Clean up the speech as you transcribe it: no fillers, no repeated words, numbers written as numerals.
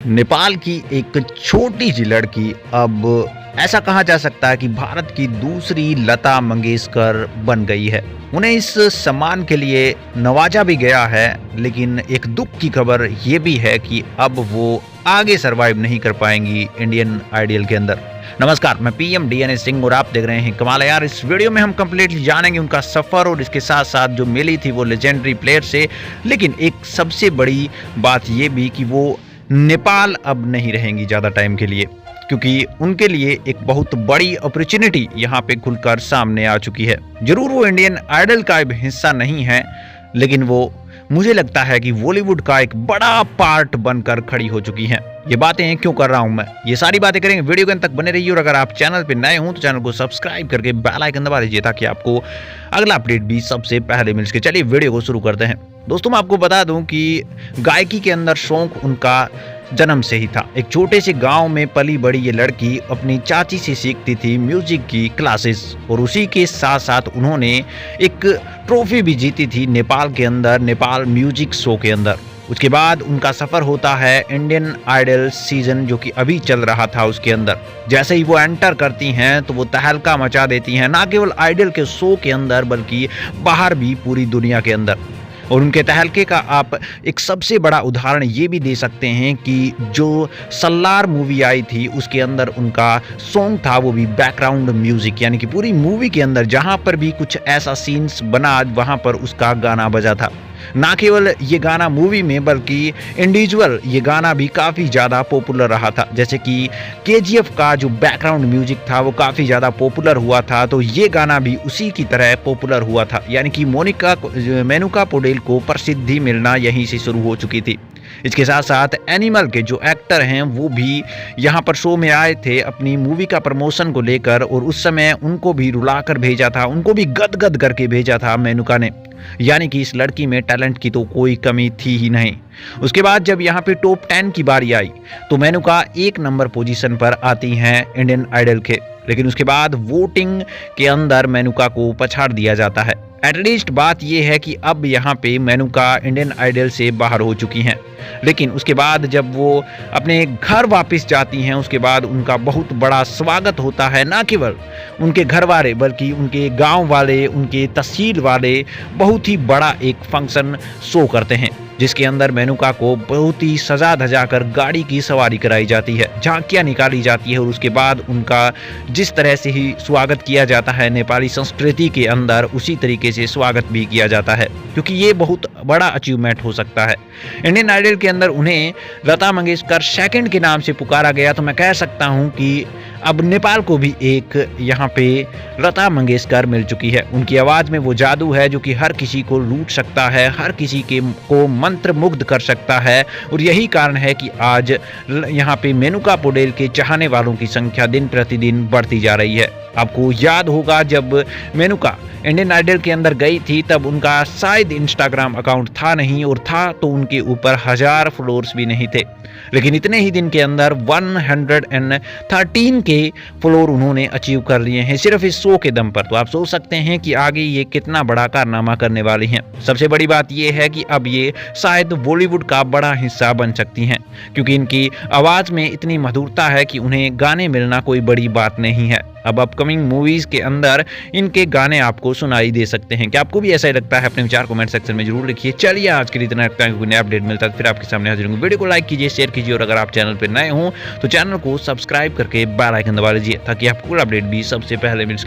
नेपाल की एक छोटी सी लड़की अब ऐसा कहा जा सकता है कि भारत की दूसरी लता मंगेशकर बन गई है। उन्हें इस सम्मान के लिए नवाजा भी गया है, लेकिन एक दुख की खबर ये भी है कि अब वो आगे सरवाइव नहीं कर पाएंगी इंडियन आइडल के अंदर। नमस्कार, मैं पीएम डीएनए सिंह और आप देख रहे हैं कमाल है यार। इस वीडियो में हम कंप्लीटली जानेंगे उनका सफर और इसके साथ साथ जो मिली थी वो लेजेंडरी प्लेयर से। लेकिन एक सबसे बड़ी बात ये भी कि वो नेपाल अब नहीं रहेंगी ज़्यादा टाइम के लिए, क्योंकि उनके लिए एक बहुत बड़ी अपॉर्चुनिटी यहाँ पे खुलकर सामने आ चुकी है। जरूर वो इंडियन आइडल का हिस्सा नहीं है, लेकिन वो मुझे लगता है कि बॉलीवुड का एक बड़ा पार्ट बनकर खड़ी हो चुकी हैं। ये बातें क्यों कर रहा हूं मैं, ये सारी बातें करेंगे, वीडियो के अंत तक बने रहिए। और अगर आप चैनल पे नए हो तो चैनल को सब्सक्राइब करके बेल आइकन दबा दीजिए ताकि आपको अगला अपडेट भी सबसे पहले मिल सके। चलिए वीडियो को शुरू करते हैं। दोस्तों, मैं आपको बता दूं कि गायकी के अंदर शौक उनका जन्म से ही था। एक छोटे से गांव में पली बड़ी ये लड़की अपनी चाची से सीखती थी म्यूजिक की क्लासेस, और उसी के साथ साथ उन्होंने एक ट्रॉफी भी जीती थी नेपाल के अंदर, नेपाल म्यूजिक शो के अंदर। उसके बाद उनका सफर होता है इंडियन आइडल सीजन, जो कि अभी चल रहा था उसके अंदर। जैसे ही वो एंटर करती हैं तो वो तहलका मचा देती हैं, ना केवल आइडल के शो के अंदर बल्कि बाहर भी पूरी दुनिया के अंदर। और उनके तहलके का आप एक सबसे बड़ा उदाहरण ये भी दे सकते हैं कि जो सल्लार मूवी आई थी उसके अंदर उनका सॉन्ग था, वो भी बैकग्राउंड म्यूजिक, यानी कि पूरी मूवी के अंदर जहाँ पर भी कुछ ऐसा सीन्स बना वहाँ पर उसका गाना बजा था। ना केवल ये गाना मूवी में बल्कि इंडिविजुअल ये गाना भी काफ़ी ज़्यादा पॉपुलर रहा था। जैसे कि केजीएफ का जो बैकग्राउंड म्यूजिक था वो काफ़ी ज़्यादा पॉपुलर हुआ था, तो ये गाना भी उसी की तरह पॉपुलर हुआ था। यानी कि मेनुका पौडेल को प्रसिद्धि मिलना यहीं से शुरू हो चुकी थी। इसके साथ साथ एनिमल के जो एक्टर हैं वो भी यहाँ पर शो में आए थे अपनी मूवी का प्रमोशन को लेकर, और उस समय उनको भी रुलाकर भेजा था, उनको भी गदगद करके भेजा था मेनुका ने। यानी कि इस लड़की में टैलेंट की तो कोई कमी थी ही नहीं। उसके बाद जब यहाँ पे टॉप 10 की बारी आई तो मेनुका 1 नंबर पोजीशन पर आती हैं इंडियन आइडल के, लेकिन उसके बाद वोटिंग के अंदर मेनुका को पछाड़ दिया जाता है। एटलीस्ट बात यह है कि अब यहाँ पे मेनुका इंडियन आइडल से बाहर हो चुकी हैं, लेकिन उसके बाद जब वो अपने घर वापस जाती हैं उसके बाद उनका बहुत बड़ा स्वागत होता है। ना केवल उनके घर वाले बल्कि उनके गांव वाले, उनके तहसील वाले बहुत ही बड़ा एक फंक्शन शो करते हैं, जिसके अंदर मेनुका को बहुत ही सजा धजा कर गाड़ी की सवारी कराई जाती है, झांकियाँ निकाली जाती है, और उसके बाद उनका जिस तरह से ही स्वागत किया जाता है नेपाली संस्कृति के अंदर, उसी तरीके से स्वागत भी किया जाता है, क्योंकि ये बहुत बड़ा अचीवमेंट हो सकता है। इंडियन आइडल के अंदर उन्हें लता मंगेशकर सेकंड के नाम से पुकारा गया, तो मैं कह सकता हूँ कि अब नेपाल को भी एक यहाँ पे लता मंगेशकर मिल चुकी है। उनकी आवाज़ में वो जादू है जो कि हर किसी को लूट सकता है, हर किसी को मंत्र मुग्ध कर सकता है, और यही कारण है कि आज यहाँ पे मेनुका पौडेल के चाहने वालों की संख्या दिन प्रतिदिन बढ़ती जा रही है। आपको याद होगा जब मेनुका इंडियन आइडल के अंदर गई थी तब उनका शायद इंस्टाग्राम अकाउंट था नहीं, और था तो उनके ऊपर 1000 फॉलोअर्स भी नहीं थे, लेकिन इतने ही दिन के अंदर 113 के फॉलोअर उन्होंने अचीव कर लिए हैं सिर्फ इस शो के दम पर। तो आप सोच सकते हैं कि आगे ये कितना बड़ा कारनामा करने वाली हैं। सबसे बड़ी बात ये है कि अब ये शायद बॉलीवुड का बड़ा हिस्सा बन सकती हैं, क्योंकि इनकी आवाज़ में इतनी मधुरता है कि उन्हें गाने मिलना कोई बड़ी बात नहीं है। अब अपकमिंग मूवीज के अंदर इनके गाने आपको सुनाई दे सकते हैं। क्या आपको भी ऐसा ही लगता है? अपने विचार कमेंट सेक्शन में जरूर लिखिए। चलिए आज के लिए इतना रखता है, कोई नया अपडेट मिलता है फिर आपके सामने हाजिर होंगे। वीडियो को लाइक कीजिए, शेयर कीजिए, और अगर आप चैनल पर नए हो तो चैनल को सब्सक्राइब करके बेल आइकन दबा लीजिए ताकि आपको अपडेट भी सबसे पहले मिल सके।